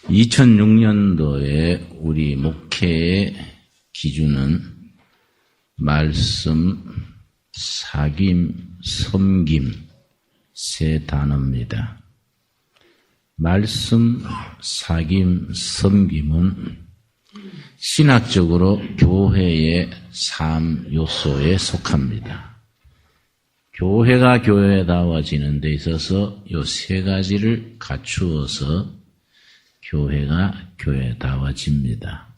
2006년도에 우리 목회의 기준은 말씀, 사김, 섬김 세 단어입니다. 말씀, 사김, 섬김은 신학적으로 교회의 3요소에 속합니다. 교회가 교회다워지는 데 있어서 이 세 가지를 갖추어서 교회가 교회다워집니다.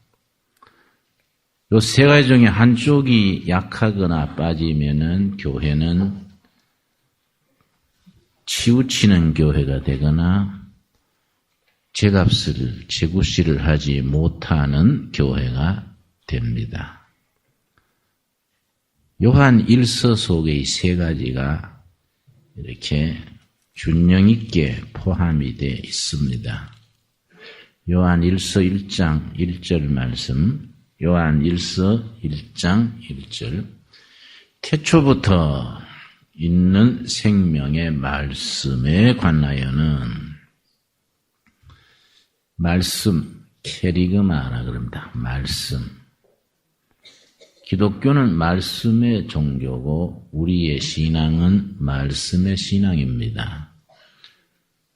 이 세 가지 중에 한쪽이 약하거나 빠지면은 교회는 치우치는 교회가 되거나 제값을, 제구실을 하지 못하는 교회가 됩니다. 요한 1서 속에 이 세 가지가 이렇게 균형 있게 포함이 되어 있습니다. 요한 1서 1장 1절 말씀, 요한 1서 1장 1절. 태초부터 있는 생명의 말씀에 관하여는, 말씀, 캐리그마라 그럽니다. 말씀. 기독교는 말씀의 종교고 우리의 신앙은 말씀의 신앙입니다.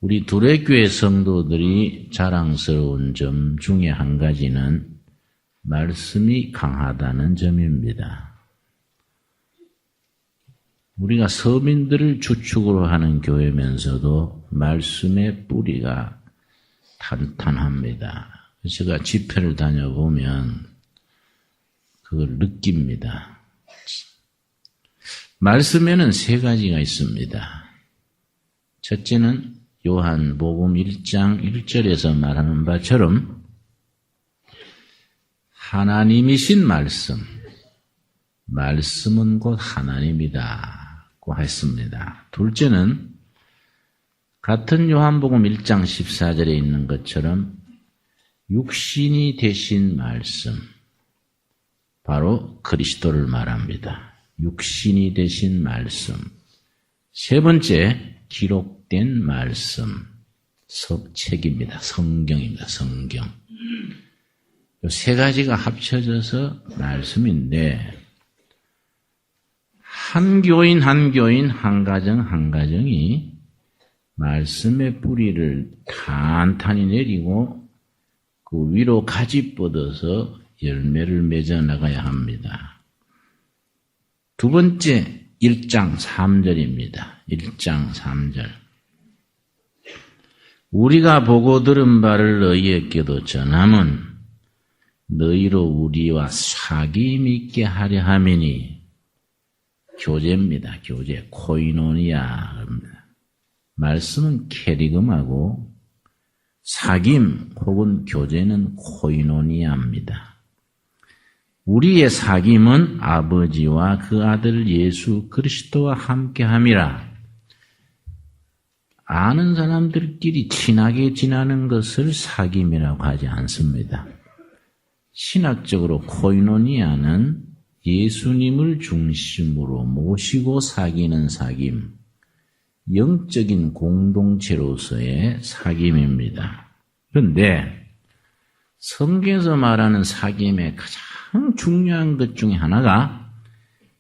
우리 두레교회 성도들이 자랑스러운 점 중에 한 가지는 말씀이 강하다는 점입니다. 우리가 서민들을 주축으로 하는 교회면서도 말씀의 뿌리가 탄탄합니다. 제가 집회를 다녀보면 그걸 느낍니다. 말씀에는 세 가지가 있습니다. 첫째는 요한복음 1장 1절에서 말하는 바처럼 하나님이신 말씀, 말씀은 곧 하나님이다고 했습니다. 둘째는 같은 요한복음 1장 14절에 있는 것처럼 육신이 되신 말씀, 바로 그리스도를 말합니다. 육신이 되신 말씀. 세 번째, 기록된 말씀, 책입니다. 성경입니다. 성경. 이 세 가지가 합쳐져서 말씀인데, 한 교인 한 교인, 한 가정 한 가정이 말씀의 뿌리를 탄탄히 내리고 그 위로 가지 뻗어서 열매를 맺어 나가야 합니다. 두 번째, 1장 3절입니다. 1장 3절. 우리가 보고 들은 바를 너희에게도 전함은 너희로 우리와 사귐 있게 하려 함이니, 교제입니다. 교제, 코이노니아. 말씀은 캐리금하고 사귐 혹은 교제는 코이노니아입니다. 우리의 사귐은 아버지와 그 아들 예수 그리스도와 함께함이라. 아는 사람들끼리 친하게 지내는 것을 사귐이라고 하지 않습니다. 신학적으로 코이노니아는 예수님을 중심으로 모시고 사귀는 사귐, 영적인 공동체로서의 사귐입니다. 그런데 성경에서 말하는 사귐의 가장 중요한 것 중에 하나가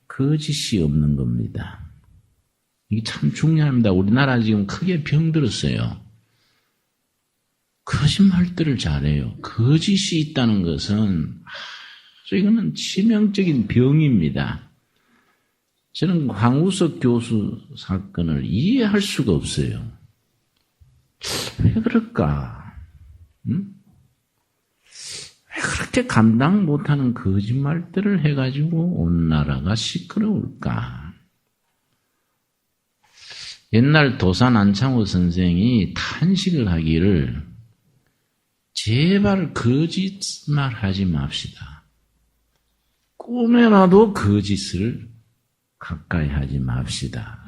거짓이 없는 겁니다. 이게 참 중요합니다. 우리나라 지금 크게 병들었어요. 거짓말들을 잘해요. 거짓이 있다는 것은 이거는 치명적인 병입니다. 저는 황우석 교수 사건을 이해할 수가 없어요. 왜 그럴까? 왜 그렇게 감당 못하는 거짓말들을 해가지고 온 나라가 시끄러울까? 옛날 도산 안창호 선생이 탄식을 하기를, 제발 거짓말 하지 맙시다. 꿈에라도 거짓을 가까이 하지 맙시다.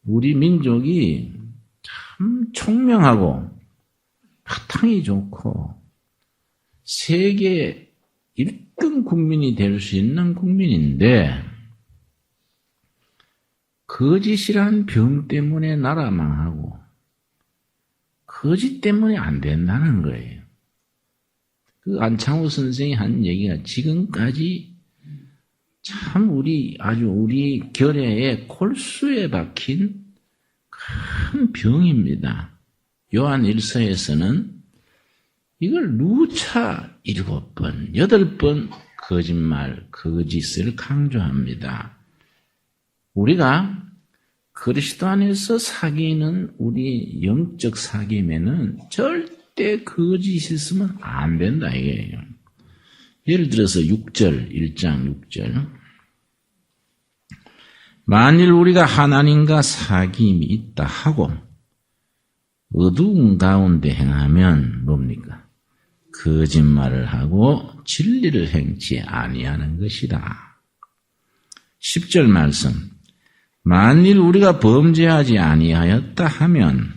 우리 민족이 참 총명하고 바탕이 좋고 세계 1등 국민이 될 수 있는 국민인데, 거짓이란 병 때문에 나라 망하고 거짓 때문에 안 된다는 거예요. 그 안창호 선생이 한 얘기가 지금까지 참 우리 결의에 골수에 박힌 큰 병입니다. 요한 1서에서는 이걸 누차 7번, 8번 거짓을 강조합니다. 우리가 그리스도 안에서 사귀는 우리 영적 사귐에는 절대 거짓이 있으면 안 된다 이게요. 예를 들어서 6절, 1장 6절. 만일 우리가 하나님과 사귐이 있다 하고 어두운 가운데 행하면 뭡니까? 거짓말을 하고 진리를 행치 아니하는 것이다. 10절 말씀. 만일 우리가 범죄하지 아니하였다 하면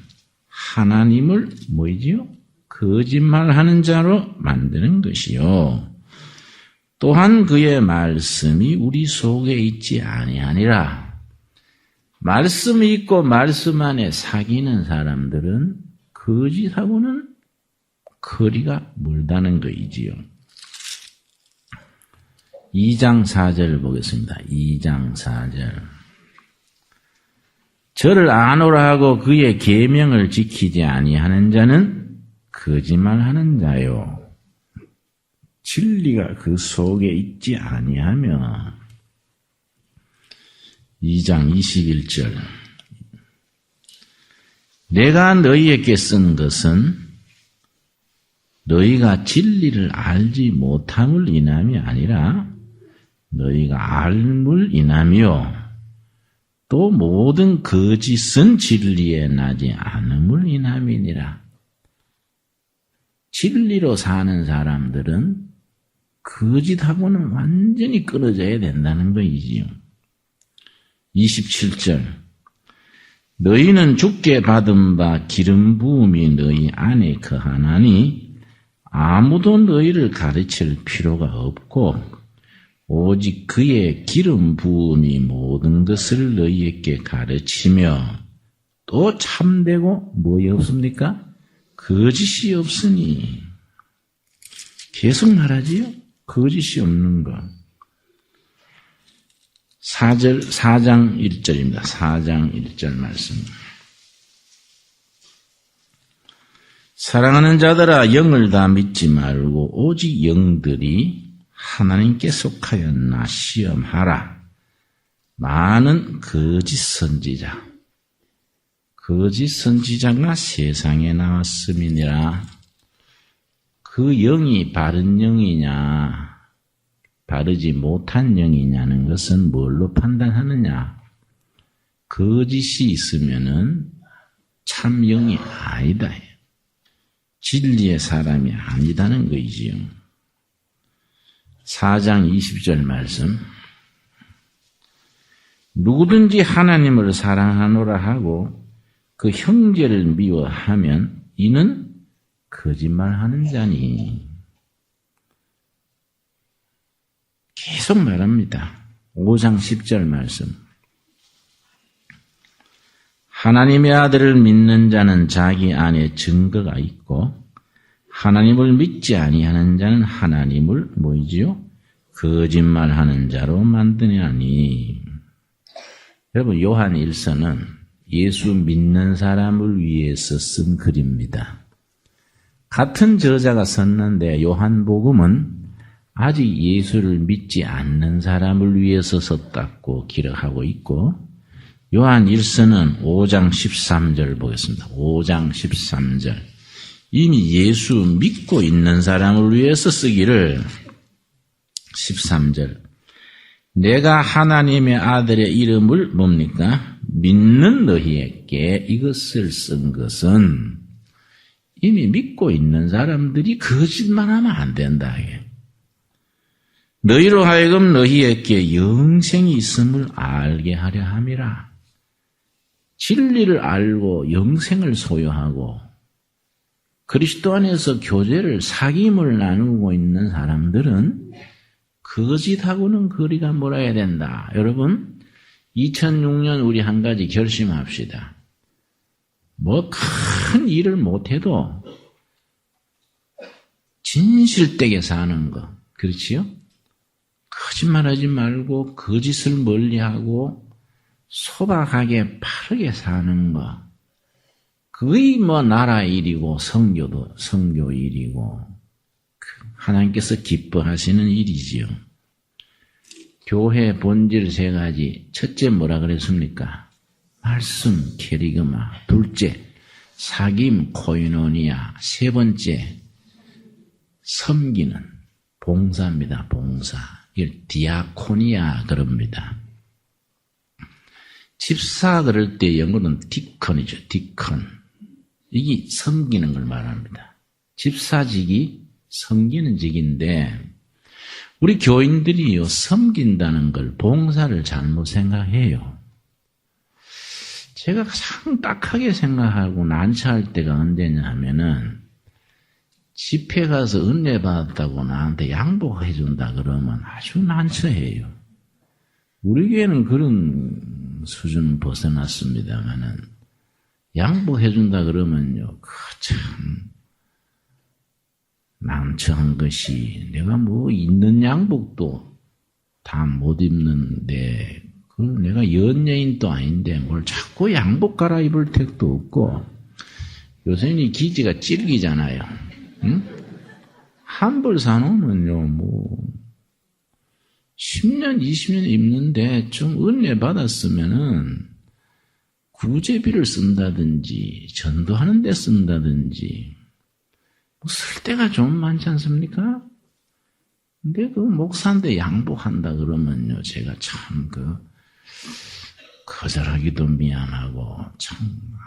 하나님을 뭐이지요? 거짓말하는 자로 만드는 것이요. 또한 그의 말씀이 우리 속에 있지 아니하니라. 말씀이 있고 말씀 안에 사귀는 사람들은 거짓하고는 거리가 멀다는 거이지요. 2장 4절 보겠습니다. 2장 4절. 저를 아노라 하고 그의 계명을 지키지 아니하는 자는 거짓말하는 자요. 진리가 그 속에 있지 아니하며. 2장 21절. 내가 너희에게 쓴 것은 너희가 진리를 알지 못함을 인함이 아니라 너희가 알물 인함이요. 또 모든 거짓은 진리에 나지 않음을 인함이니라. 진리로 사는 사람들은 거짓하고는 완전히 끊어져야 된다는 것이지요. 27절. 너희는 주께 받은 바 기름 부음이 너희 안에 거하나니 아무도 너희를 가르칠 필요가 없고 오직 그의 기름 부음이 모든 것을 너희에게 가르치며 또 참되고 뭐이 없습니까? 거짓이 없으니. 계속 말하지요? 거짓이 없는 것. 4장 1절입니다. 4장 1절 말씀. 사랑하는 자들아 영을 다 믿지 말고 오직 영들이 하나님께 속하였나 시험하라. 많은 거짓 선지자가 세상에 나왔음이니라. 그 영이 바른 영이냐 바르지 못한 영이냐는 것은 뭘로 판단하느냐? 거짓이 있으면은 참 영이 아니다. 진리의 사람이 아니다는 거이지요. 4장 20절 말씀. 누구든지 하나님을 사랑하노라 하고 그 형제를 미워하면 이는 거짓말하는 자니. 계속 말합니다. 5장 10절 말씀. 하나님의 아들을 믿는 자는 자기 안에 증거가 있고 하나님을 믿지 아니하는 자는 하나님을 뭐이지요? 거짓말하는 자로 만드냐니. 여러분 요한 1서는 예수 믿는 사람을 위해서 쓴 글입니다. 같은 저자가 썼는데 요한복음은 아직 예수를 믿지 않는 사람을 위해서 썼다고 기록하고 있고 요한 1서는 5장 13절 보겠습니다. 5장 13절. 이미 예수 믿고 있는 사람을 위해서 쓰기를 13절. 내가 하나님의 아들의 이름을 뭡니까? 믿는 너희에게 이것을 쓴 것은 이미 믿고 있는 사람들이 거짓말 하면 안 된다. 너희로 하여금 너희에게 영생이 있음을 알게 하려 함이라. 진리를 알고 영생을 소유하고 그리스도 안에서 교제를 사귐을 나누고 있는 사람들은 거짓하고는 거리가 멀어야 된다. 여러분 2006년 우리 한 가지 결심합시다. 뭐 큰 일을 못해도 진실되게 사는 거, 그렇지요? 거짓말하지 말고 거짓을 멀리하고 소박하게 바르게 사는 거, 그게 뭐 나라 일이고 성교 일이고 하나님께서 기뻐하시는 일이지요. 교회 본질 세 가지. 첫째 뭐라 그랬습니까? 말씀, 캐리그마. 둘째, 사귐, 코이노니아. 세 번째, 섬기는 봉사입니다. 봉사. 이걸 디아코니아 그럽니다. 집사 그럴 때 영어는 디컨이죠. 디컨. 이게 섬기는 걸 말합니다. 집사직이 섬기는 직인데 우리 교인들이요, 섬긴다는 걸, 봉사를 잘못 생각해요. 제가 가장 딱하게 생각하고 난처할 때가 언제냐 하면은, 집회 가서 은혜 받았다고 나한테 양복해준다 그러면 아주 난처해요. 우리 교회는 그런 수준 벗어났습니다만은, 양복해준다 그러면요, 참, 난처한 것이 내가 뭐 있는 양복도 다 못 입는데 그걸 내가 연예인도 아닌데 뭘 자꾸 양복 갈아입을 택도 없고 요새는 기지가 찔기잖아요. 응? 한 벌 사놓으면요 뭐 10년 20년 입는데 좀 은혜 받았으면은 구제비를 쓴다든지 전도하는 데 쓴다든지 쓸 데가 좀 많지 않습니까? 근데 그 목사인데 양복한다 그러면요, 제가 참 거절하기도 미안하고 참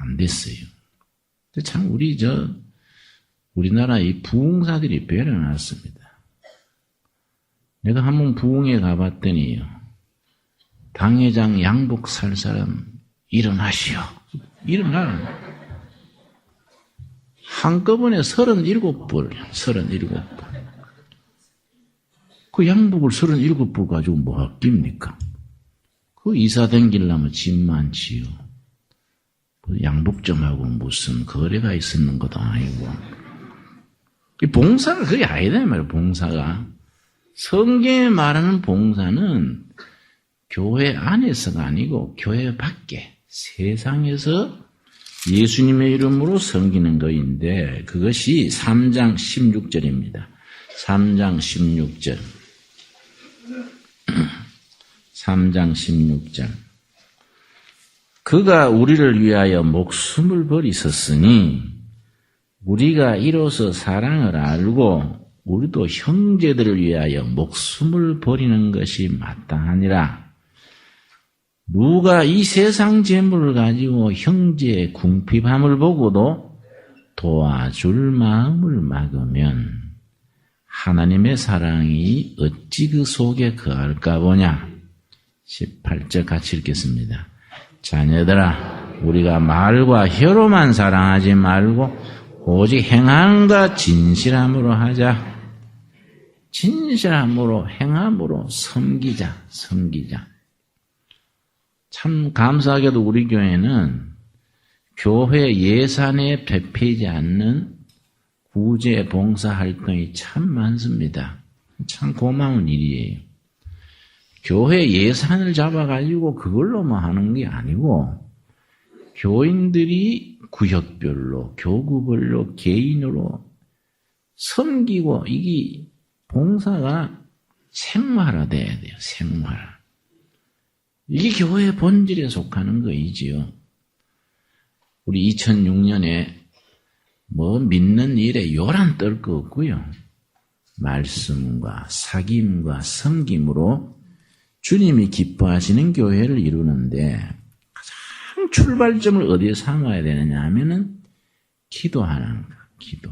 안 됐어요. 근데 참 우리나라 이 부흥사들이 배려놨습니다. 내가 한번 부흥에 가봤더니요, 당회장 양복 살 사람 일어나시오. 일어나라. 한꺼번에 37불. 그 양복을 37불 가지고 뭐 아낍니까? 그 이사 댕기려면 짐 많지요. 그 양복점하고 무슨 거래가 있었는 것도 아니고. 이 봉사가 그게 아니다, 말이에요, 봉사가. 성경에 말하는 봉사는 교회 안에서가 아니고 교회 밖에, 세상에서 예수님의 이름으로 섬기는 것인데 그것이 3장 16절입니다. 3장 16절. 3장 16절. 그가 우리를 위하여 목숨을 버리셨으니 우리가 이로써 사랑을 알고 우리도 형제들을 위하여 목숨을 버리는 것이 마땅하니라. 누가 이 세상 재물을 가지고 형제의 궁핍함을 보고도 도와줄 마음을 막으면 하나님의 사랑이 어찌 그 속에 거할까 보냐. 18절 같이 읽겠습니다. 자녀들아, 우리가 말과 혀로만 사랑하지 말고 오직 행함과 진실함으로 하자. 진실함으로 행함으로 섬기자. 참 감사하게도 우리 교회는 교회 예산에 배피지 않는 구제 봉사 활동이 참 많습니다. 참 고마운 일이에요. 교회 예산을 잡아가지고 그걸로만 하는 게 아니고 교인들이 구역별로, 교구별로, 개인으로 섬기고 이게 봉사가 생활화돼야 돼요. 생활화. 이게 교회의 본질에 속하는 거이지요. 우리 2006년에 뭐 믿는 일에 요란 떨 거 없고요. 말씀과 사귐과 섬김으로 주님이 기뻐하시는 교회를 이루는데 가장 출발점을 어디에 삼아야 되느냐 하면은 기도하는 거, 기도.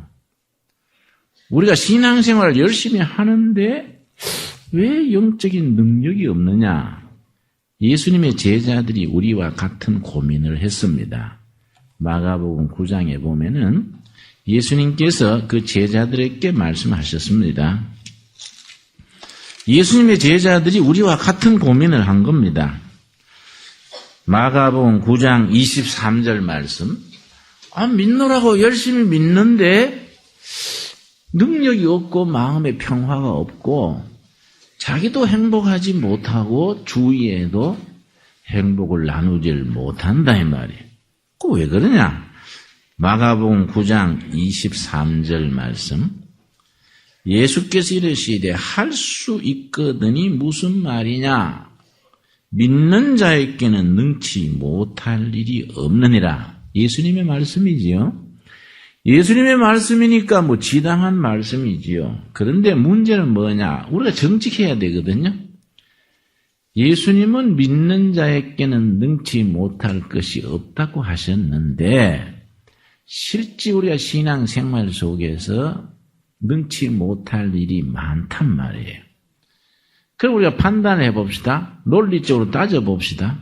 우리가 신앙생활을 열심히 하는데 왜 영적인 능력이 없느냐? 예수님의 제자들이 우리와 같은 고민을 했습니다. 마가복음 9장에 보면은 예수님께서 그 제자들에게 말씀하셨습니다. 예수님의 제자들이 우리와 같은 고민을 한 겁니다. 마가복음 9장 23절 말씀, 믿노라고 열심히 믿는데 능력이 없고 마음의 평화가 없고 자기도 행복하지 못하고 주위에도 행복을 나누질 못한다 이 말이에요. 그 왜 그러냐? 마가복음 9장 23절 말씀. 예수께서 이르시되 할 수 있거든이 무슨 말이냐? 믿는 자에게는 능치 못할 일이 없느니라. 예수님의 말씀이지요. 예수님의 말씀이니까 뭐 지당한 말씀이지요. 그런데 문제는 뭐냐? 우리가 정직해야 되거든요. 예수님은 믿는 자에게는 능치 못할 것이 없다고 하셨는데 실제 우리가 신앙생활 속에서 능치 못할 일이 많단 말이에요. 그럼 우리가 판단해 봅시다. 논리적으로 따져봅시다.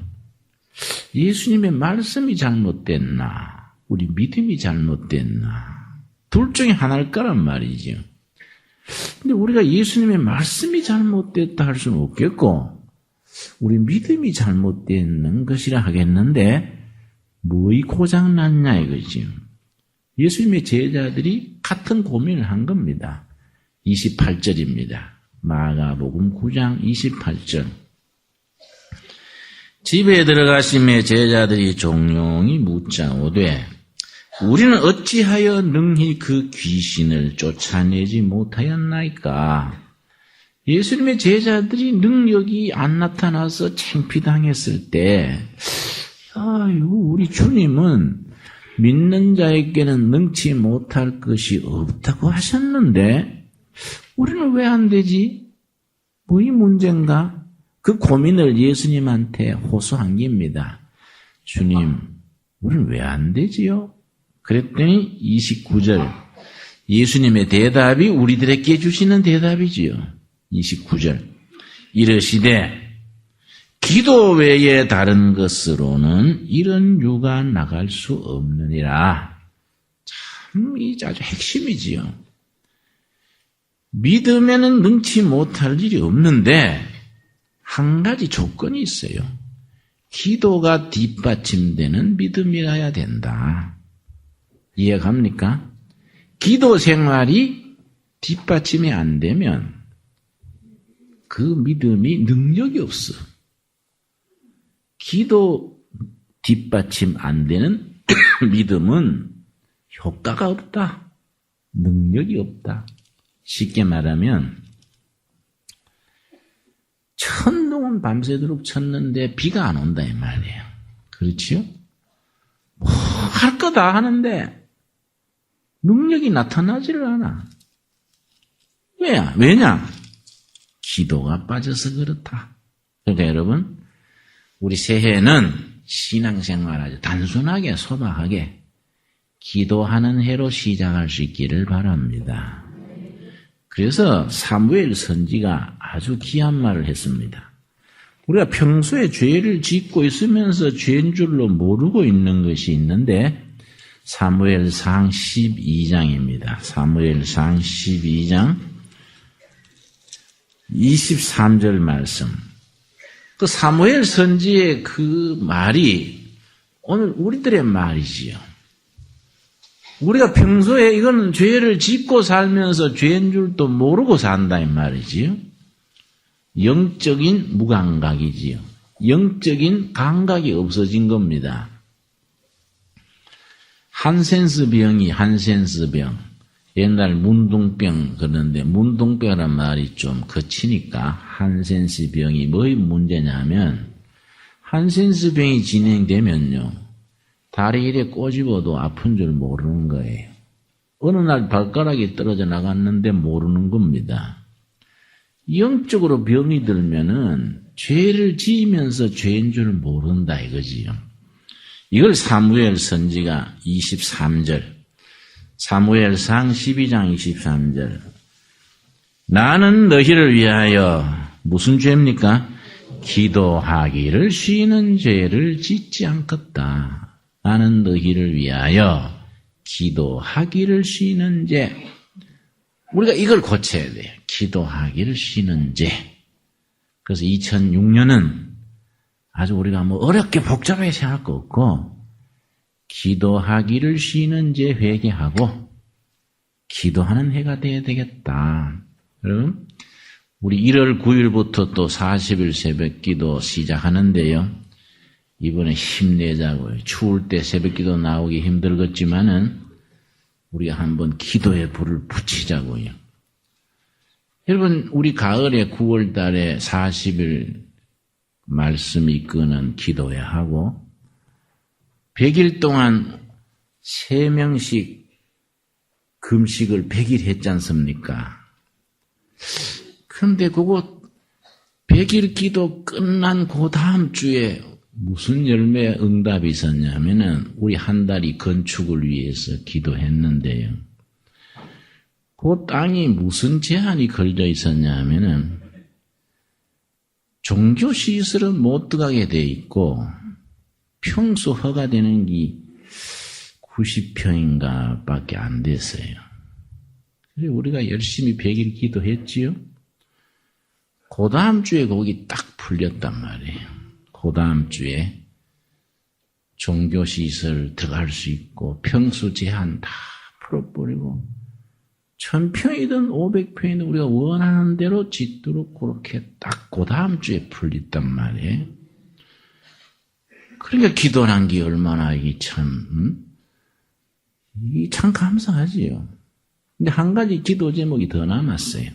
예수님의 말씀이 잘못됐나? 우리 믿음이 잘못됐나? 둘 중에 하나일 거란 말이죠. 근데 우리가 예수님의 말씀이 잘못됐다 할 수는 없겠고 우리 믿음이 잘못되는 것이라 하겠는데 뭐이 고장났냐 이거지. 예수님의 제자들이 같은 고민을 한 겁니다. 28절입니다. 마가복음 9장 28절. 집에 들어가심에 제자들이 종용이 묻자오되 우리는 어찌하여 능히 그 귀신을 쫓아내지 못하였나이까? 예수님의 제자들이 능력이 안 나타나서 창피당했을 때 우리 주님은 믿는 자에게는 능치 못할 것이 없다고 하셨는데 우리는 왜 안 되지? 뭐 이 문제인가? 그 고민을 예수님한테 호소한 겁니다. 주님, 우리는 왜 안 되지요? 그랬더니 29절 예수님의 대답이 우리들에게 주시는 대답이지요. 29절 이르시되 기도 외에 다른 것으로는 이런 유가 나갈 수 없느니라. 참 이 아주 핵심이지요. 믿음에는 능치 못할 일이 없는데 한 가지 조건이 있어요. 기도가 뒷받침되는 믿음이라야 된다. 이해갑니까? 기도 생활이 뒷받침이 안 되면 그 믿음이 능력이 없어. 기도 뒷받침 안 되는 믿음은 효과가 없다. 능력이 없다. 쉽게 말하면 천둥은 밤새도록 쳤는데 비가 안 온다 이 말이에요. 그렇지요? 뭐 할 거 다 하는데 능력이 나타나지를 않아. 왜냐? 기도가 빠져서 그렇다. 그러니까 여러분 우리 새해는 신앙생활 아주 단순하게 소박하게 기도하는 해로 시작할 수 있기를 바랍니다. 그래서 사무엘 선지가 아주 귀한 말을 했습니다. 우리가 평소에 죄를 짓고 있으면서 죄인 줄로 모르고 있는 것이 있는데 사무엘상 12장입니다. 사무엘상 12장 23절 말씀. 그 사무엘 선지의 그 말이 오늘 우리들의 말이지요. 우리가 평소에 이건 죄를 짓고 살면서 죄인 줄도 모르고 산다 이 말이지요. 영적인 무감각이지요. 영적인 감각이 없어진 겁니다. 한센스병, 옛날 문둥병 그러는데 문둥병이란 말이 좀 거치니까 한센스병이 뭐의 문제냐면 한센스병이 진행되면요. 다리 이래 꼬집어도 아픈 줄 모르는 거예요. 어느 날 발가락이 떨어져 나갔는데 모르는 겁니다. 영적으로 병이 들면은 죄를 지으면서 죄인 줄 모른다 이거지요. 이걸 사무엘 선지가 23절, 사무엘상 12장 23절. 나는 너희를 위하여 무슨 죄입니까? 기도하기를 쉬는 죄를 짓지 않겠다. 나는 너희를 위하여 기도하기를 쉬는 죄. 우리가 이걸 고쳐야 돼요. 기도하기를 쉬는 죄. 그래서 2006년은 아주 우리가 뭐 어렵게 복잡하게 생각할 거 없고 기도하기를 쉬는 제 회개하고 기도하는 해가 돼야 되겠다. 여러분, 우리 1월 9일부터 또 40일 새벽 기도 시작하는데요. 이번에 힘내자고요. 추울 때 새벽 기도 나오기 힘들겠지만은 우리가 한번 기도의 불을 붙이자고요. 여러분, 우리 가을에 9월 달에 40일 말씀 이끄는 기도회 하고 100일 동안 3명씩 금식을 100일 했지 않습니까? 그런데 그거 100일 기도 끝난 그 다음 주에 무슨 열매 응답이 있었냐면은 우리 한 달이 건축을 위해서 기도했는데요. 그 땅이 무슨 제한이 걸려 있었냐면은 종교시설은 못 들어가게 돼 있고 평수 허가되는 게 90평인가 밖에 안 됐어요. 그래서 우리가 열심히 100일 기도했지요. 그 다음 주에 거기 딱 풀렸단 말이에요. 그 다음 주에 종교시설 들어갈 수 있고 평수 제한 다 풀어버리고 1000평이든 500평이든 우리가 원하는 대로 짓도록 그렇게 딱 그 다음 주에 풀렸단 말이에요. 그러니까 기도란 게 얼마나 이게 참 감사하지요. 근데 한 가지 기도 제목이 더 남았어요.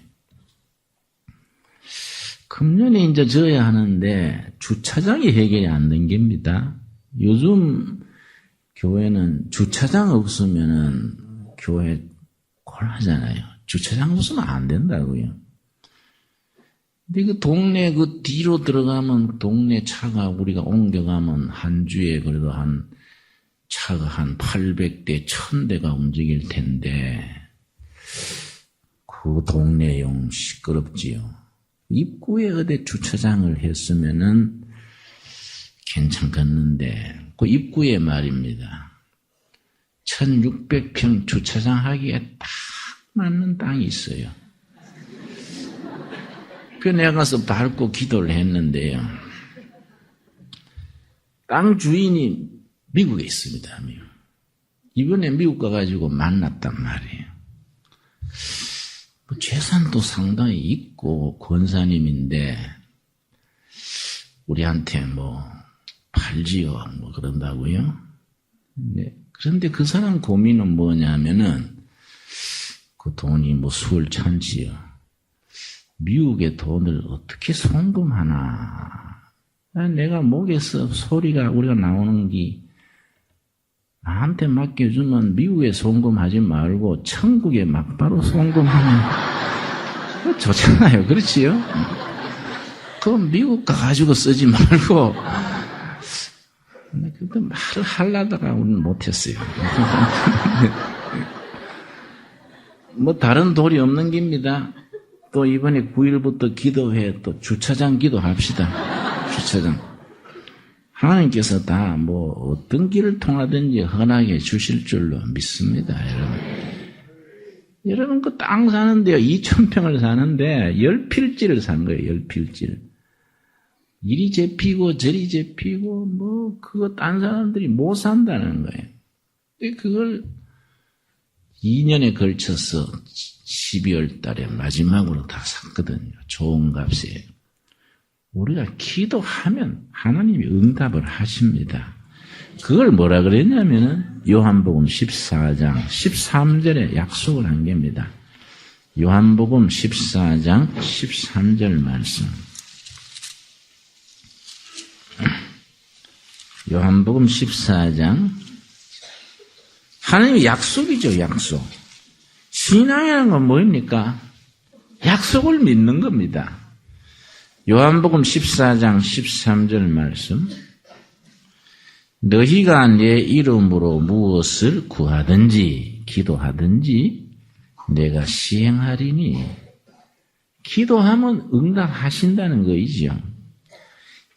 금년에 이제 져야 하는데 주차장이 해결이 안 된 겁니다. 요즘 교회는 주차장 없으면은 교회 곤하잖아요. 주차장 없으면 안 된다고요. 근데 그 동네 그 뒤로 들어가면 동네 차가 우리가 옮겨가면 한 주에 그래도 한 차가 한 800대, 1000대가 움직일 텐데 그 동네용 시끄럽지요. 입구에 어디 주차장을 했으면은 괜찮겠는데 그 입구에 말입니다. 1600평 주차장 하기에 딱 맞는 땅이 있어요. 그래서 내가 가서 밟고 기도를 했는데요. 땅 주인이 미국에 있습니다. 이번에 미국 가가지고 만났단 말이에요. 재산도 상당히 있고 권사님인데 우리한테 팔지요 그런다고요. 네. 그런데 그 사람 고민은 뭐냐면은 그 돈이 수월 찬지요. 미국의 돈을 어떻게 송금하나. 내가 목에서 소리가 우리가 나오는 게 나한테 맡겨주면 미국에 송금하지 말고 천국에 막바로 송금하면 좋잖아요. 그렇지요? 그럼 미국 가가지고 쓰지 말고 그때 말을 하려다가 우리는 못했어요. 다른 돌이 없는 겁니다. 또 이번에 9일부터 기도회 또 주차장 기도합시다. 주차장. 하나님께서 다 어떤 길을 통하든지 헌하게 주실 줄로 믿습니다, 여러분. 여러분 그 땅 사는데요. 2000평을 사는데 10필지를 산 거예요. 10필지를. 이리 잡히고 저리 잡히고 그거 딴 사람들이 못 산다는 거예요. 그걸 2년에 걸쳐서 12월 달에 마지막으로 다 샀거든요. 좋은 값이에요. 우리가 기도하면 하나님이 응답을 하십니다. 그걸 뭐라 그랬냐면은 요한복음 14장 13절에 약속을 한 겁니다. 요한복음 14장 13절 말씀. 요한복음 14장 하나님의 약속이죠. 약속. 신앙이라는 건 뭐입니까? 약속을 믿는 겁니다. 요한복음 14장 13절 말씀. 너희가 내 이름으로 무엇을 구하든지 기도하든지 내가 시행하리니. 기도하면 응답하신다는 거이지요.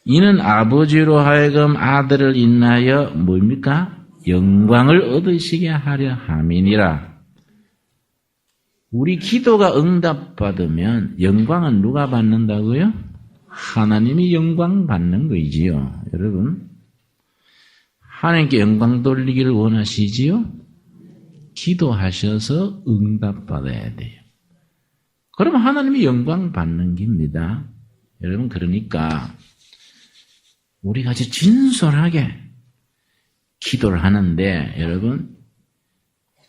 이는 아버지로 하여금 아들을 인하여 뭡니까? 영광을 얻으시게 하려 함이니라. 우리 기도가 응답받으면 영광은 누가 받는다고요? 하나님이 영광 받는 거이지요. 여러분, 하나님께 영광 돌리기를 원하시지요? 기도하셔서 응답받아야 돼요. 그러면 하나님이 영광 받는 겁니다. 여러분, 그러니까 우리가 아주 진솔하게 기도를 하는데, 여러분,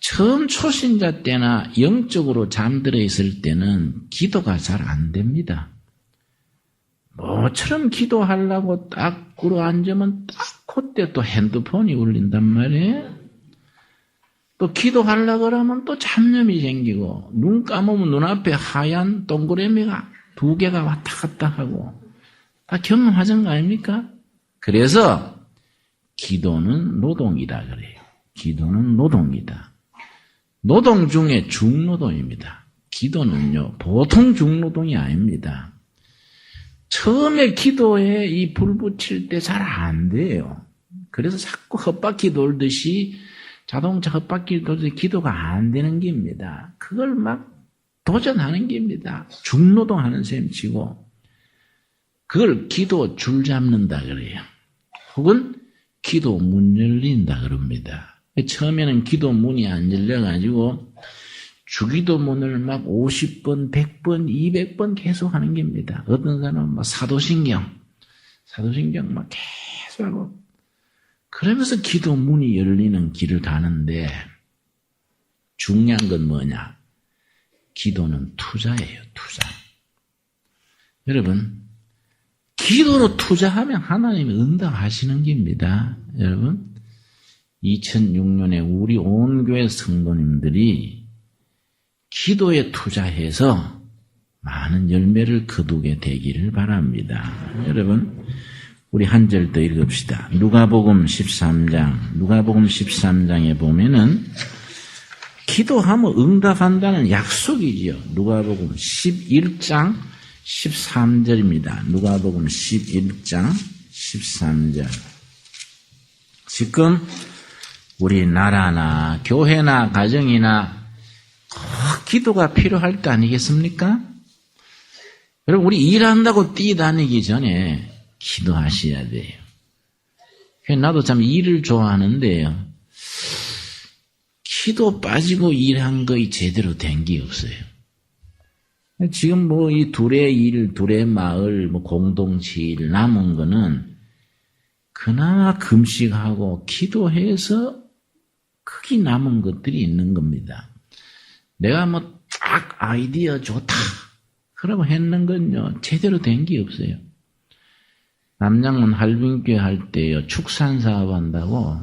처음 초신자 때나 영적으로 잠들어 있을 때는 기도가 잘 안 됩니다. 뭐처럼 기도하려고 딱 꿇어앉으면 딱 그때 또 핸드폰이 울린단 말이에요. 또 기도하려고 그러면 또 잡념이 생기고, 눈 감으면 눈앞에 하얀 동그라미가 2개가 왔다 갔다 하고, 다 경험하신 거 아닙니까? 그래서 기도는 노동이다 그래요. 기도는 노동이다. 노동 중에 중노동입니다. 기도는요, 보통 중노동이 아닙니다. 처음에 기도에 이 불 붙일 때 잘 안 돼요. 그래서 자꾸 헛바퀴 돌듯이 자동차 헛바퀴 돌듯이 기도가 안 되는 겁니다. 그걸 막 도전하는 겁니다. 중노동하는 셈 치고 그걸 기도 줄 잡는다 그래요. 혹은 기도 문 열린다 그럽니다. 처음에는 기도 문이 안 열려가지고 주기도문을 막 50번, 100번, 200번 계속 하는 겁니다. 어떤 사람은 막 사도신경 막 계속 하고, 그러면서 기도문이 열리는 길을 가는데, 중요한 건 뭐냐? 기도는 투자예요, 투자. 여러분, 기도로 투자하면 하나님이 응답하시는 겁니다. 여러분, 2006년에 우리 온 교회 성도님들이 기도에 투자해서 많은 열매를 거두게 되기를 바랍니다. 여러분, 우리 한 절 더 읽읍시다. 누가복음 13장에 보면은 기도하면 응답한다는 약속이지요. 누가복음 11장 13절입니다. 누가복음 11장 13절. 지금 우리나라나 교회나 가정이나 기도가 필요할 때 아니겠습니까? 여러분, 우리 일한다고 뛰다니기 전에 기도하셔야 돼요. 나도 참 일을 좋아하는데요. 기도 빠지고 일한 거의 제대로 된 게 없어요. 지금 뭐 이 둘의 일, 둘의 마을, 뭐 공동체 일 남은 거는 그나마 금식하고 기도해서 크게 남은 것들이 있는 겁니다. 내가 뭐 딱 아이디어 좋다 그러고 했는 건요 제대로 된 게 없어요. 남양문 할빈교회 할 때요 축산 사업 한다고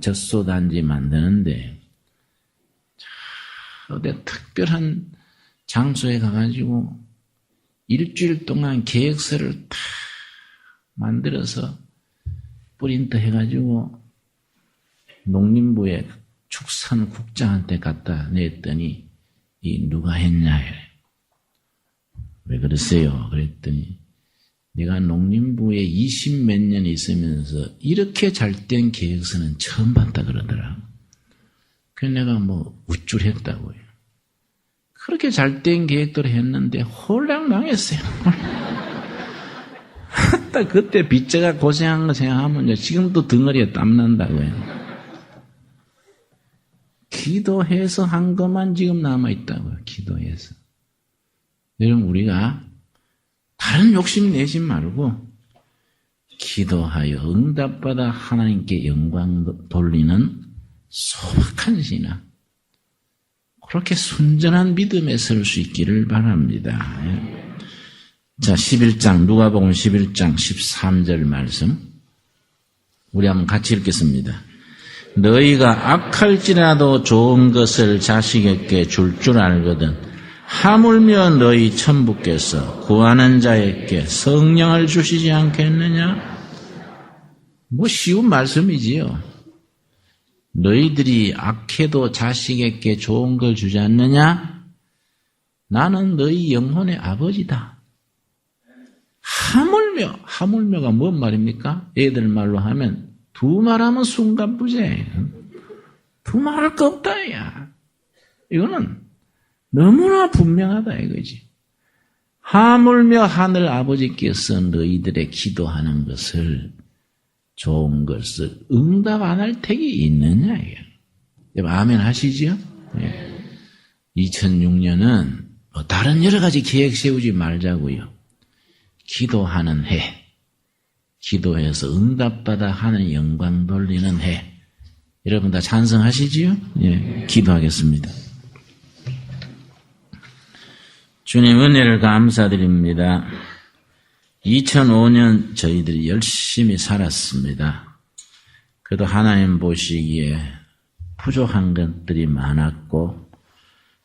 젖소단지 만드는데 어디 특별한 장소에 가가지고 일주일 동안 계획서를 다 만들어서 프린트 해가지고 농림부에 축산국장한테 갖다 냈더니 이 누가 했냐 이래. 왜 그러세요? 그랬더니 내가 농림부에 20몇 년 있으면서 이렇게 잘된 계획서는 처음 봤다 그러더라. 그래서 내가 뭐 우쭐했다고요. 그렇게 잘된 계획들을 했는데 홀랑 망했어요. 딱 그때 빚자가 고생한 거 생각하면 지금도 덩어리에 땀난다고요. 기도해서 한 것만 지금 남아있다고요. 기도해서. 여러분, 우리가 다른 욕심 내지 말고 기도하여 응답받아 하나님께 영광 돌리는 소박한 신앙, 그렇게 순전한 믿음에 설 수 있기를 바랍니다. 자, 11장, 누가복음 11장 13절 말씀 우리 한번 같이 읽겠습니다. 너희가 악할지라도 좋은 것을 자식에게 줄 알거든 하물며 너희 천부께서 구하는 자에게 성령을 주시지 않겠느냐? 뭐 쉬운 말씀이지요. 너희들이 악해도 자식에게 좋은 걸 주지 않느냐? 나는 너희 영혼의 아버지다. 하물며가 뭔 말입니까? 애들 말로 하면 두 말하면 순간부재. 두 말할 거 없다, 야. 이거는 너무나 분명하다, 이거지. 하물며 하늘 아버지께서 너희들의 기도하는 것을 좋은 것을 응답 안 할 택이 있느냐, 이게. 아멘 하시지요? 예. 2006년은 다른 여러 가지 계획 세우지 말자고요. 기도하는 해. 기도해서 응답받아 하는 영광 돌리는 해. 여러분 다 찬성하시지요? 예. 기도하겠습니다. 주님 은혜를 감사드립니다. 2005년 저희들이 열심히 살았습니다. 그래도 하나님 보시기에 부족한 것들이 많았고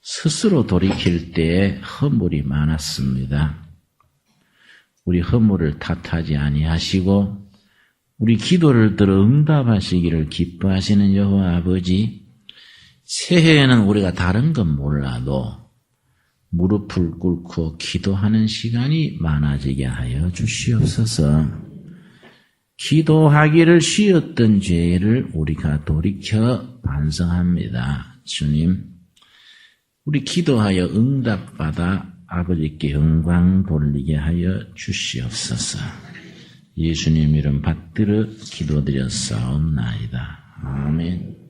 스스로 돌이킬 때에 허물이 많았습니다. 우리 허물을 탓하지 아니하시고 우리 기도를 들어 응답하시기를 기뻐하시는 여호와 아버지, 새해에는 우리가 다른 건 몰라도 무릎을 꿇고 기도하는 시간이 많아지게 하여 주시옵소서. 기도하기를 쉬었던 죄를 우리가 돌이켜 반성합니다. 주님, 우리 기도하여 응답받아 아버지께 영광 돌리게 하여 주시옵소서. 예수님 이름 받들어 기도드렸사옵나이다. 아멘.